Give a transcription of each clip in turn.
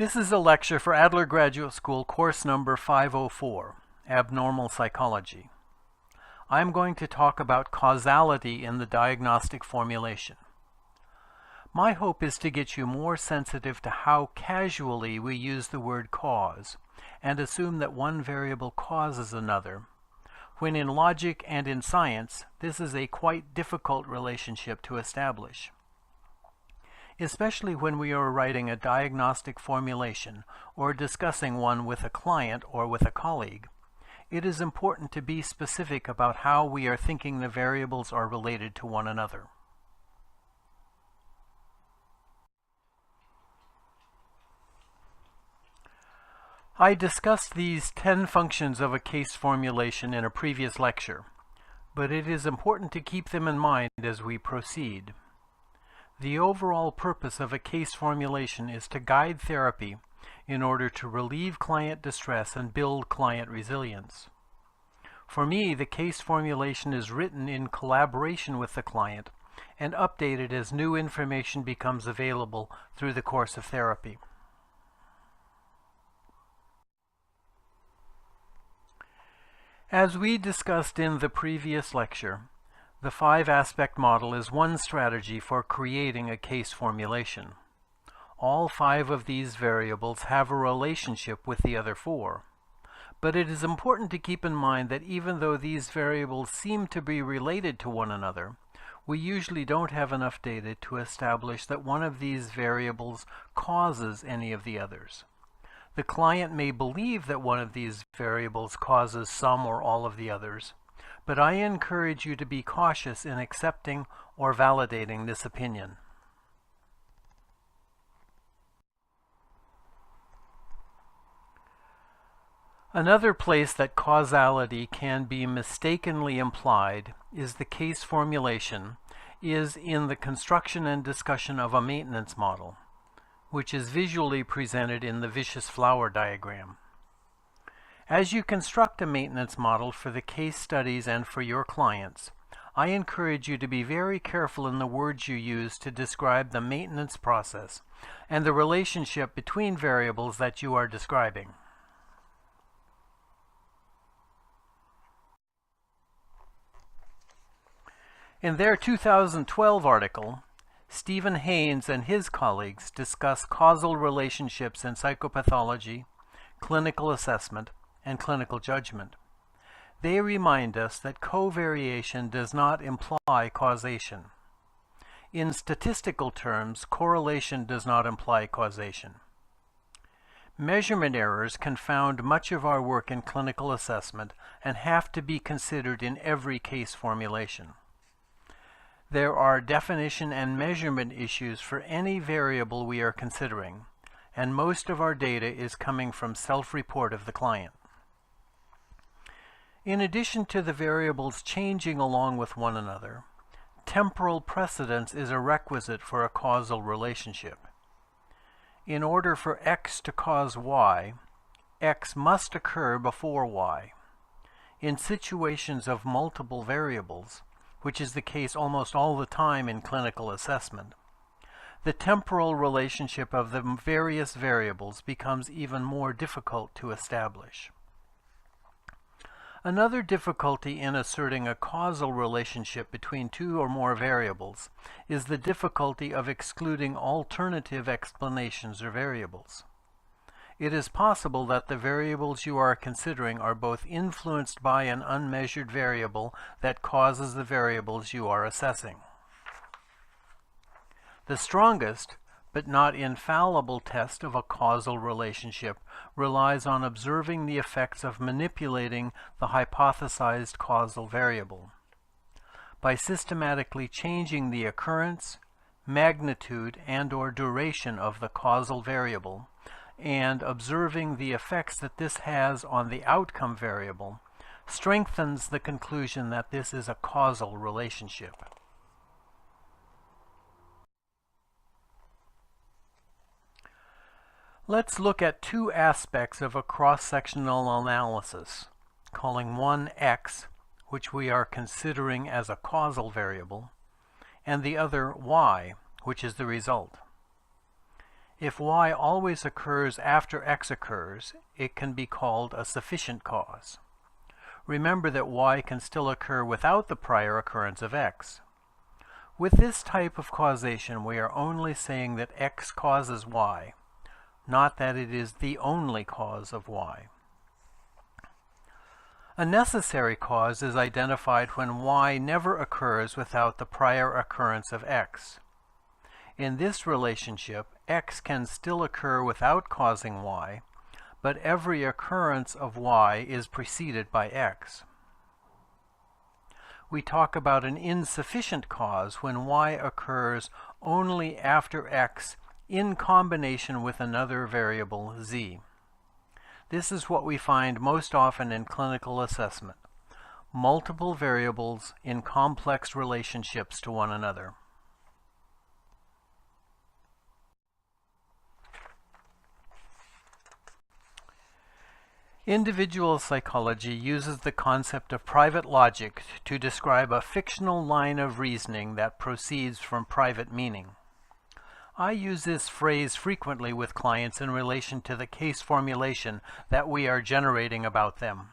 This is a lecture for Adler Graduate School course number 504, Abnormal Psychology. I'm going to talk about causality in the diagnostic formulation. My hope is to get you more sensitive to how casually we use the word cause and assume that one variable causes another, when in logic and in science, this is a quite difficult relationship to establish. Especially when we are writing a diagnostic formulation or discussing one with a client or with a colleague, it is important to be specific about how we are thinking the variables are related to one another. I discussed these 10 functions of a case formulation in a previous lecture, but it is important to keep them in mind as we proceed. The overall purpose of a case formulation is to guide therapy in order to relieve client distress and build client resilience. For me, the case formulation is written in collaboration with the client and updated as new information becomes available through the course of therapy. As we discussed in the previous lecture, the 5-aspect model is one strategy for creating a case formulation. All 5 of these variables have a relationship with the other 4. But it is important to keep in mind that even though these variables seem to be related to one another, we usually don't have enough data to establish that one of these variables causes any of the others. The client may believe that one of these variables causes some or all of the others, but I encourage you to be cautious in accepting or validating this opinion. Another place that causality can be mistakenly implied is the case formulation is in the construction and discussion of a maintenance model, which is visually presented in the vicious flower diagram. As you construct a maintenance model for the case studies and for your clients, I encourage you to be very careful in the words you use to describe the maintenance process and the relationship between variables that you are describing. In their 2012 article, Stephen Haynes and his colleagues discuss causal relationships in psychopathology, clinical assessment, and clinical judgment. They remind us that covariation does not imply causation. In statistical terms, correlation does not imply causation. Measurement errors confound much of our work in clinical assessment and have to be considered in every case formulation. There are definition and measurement issues for any variable we are considering, and most of our data is coming from self-report of the client. In addition to the variables changing along with one another, temporal precedence is a requisite for a causal relationship. In order for X to cause Y, X must occur before Y. In situations of multiple variables, which is the case almost all the time in clinical assessment, the temporal relationship of the various variables becomes even more difficult to establish. Another difficulty in asserting a causal relationship between 2 or more variables is the difficulty of excluding alternative explanations or variables. It is possible that the variables you are considering are both influenced by an unmeasured variable that causes the variables you are assessing. The strongest, but not infallible test of a causal relationship relies on observing the effects of manipulating the hypothesized causal variable. By systematically changing the occurrence, magnitude, and/or duration of the causal variable, and observing the effects that this has on the outcome variable, strengthens the conclusion that this is a causal relationship. Let's look at 2 aspects of a cross-sectional analysis, calling one X, which we are considering as a causal variable, and the other Y, which is the result. If y always occurs after x occurs, it can be called a sufficient cause. Remember that y can still occur without the prior occurrence of x. With this type of causation, we are only saying that x causes y, not that it is the only cause of y. A necessary cause is identified when y never occurs without the prior occurrence of x. In this relationship, x can still occur without causing y, but every occurrence of y is preceded by x. We talk about an insufficient cause when y occurs only after x in combination with another variable z. This is what we find most often in clinical assessment: multiple variables in complex relationships to one another. Individual psychology uses the concept of private logic to describe a fictional line of reasoning that proceeds from private meaning. I use this phrase frequently with clients in relation to the case formulation that we are generating about them.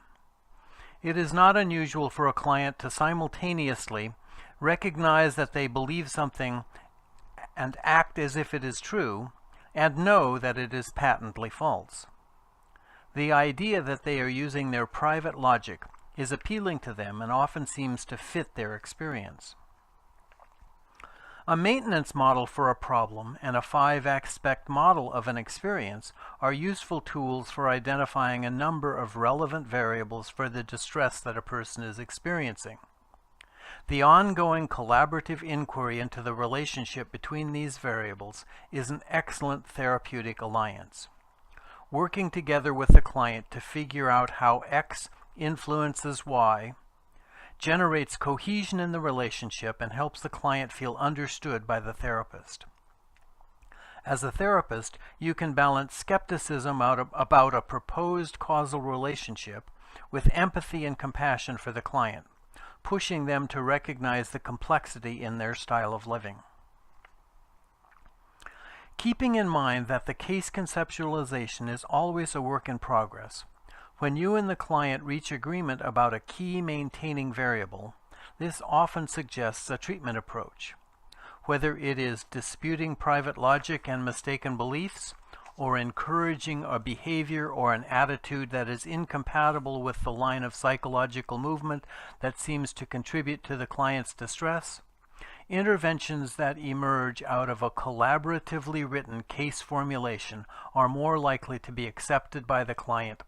It is not unusual for a client to simultaneously recognize that they believe something and act as if it is true, and know that it is patently false. The idea that they are using their private logic is appealing to them and often seems to fit their experience. A maintenance model for a problem and a 5-aspect model of an experience are useful tools for identifying a number of relevant variables for the distress that a person is experiencing. The ongoing collaborative inquiry into the relationship between these variables is an excellent therapeutic alliance. Working together with the client to figure out how X influences Y generates cohesion in the relationship and helps the client feel understood by the therapist. As a therapist, you can balance skepticism about a proposed causal relationship with empathy and compassion for the client, pushing them to recognize the complexity in their style of living. Keeping in mind that the case conceptualization is always a work in progress, when you and the client reach agreement about a key maintaining variable, this often suggests a treatment approach. Whether it is disputing private logic and mistaken beliefs, or encouraging a behavior or an attitude that is incompatible with the line of psychological movement that seems to contribute to the client's distress, interventions that emerge out of a collaboratively written case formulation are more likely to be accepted by the client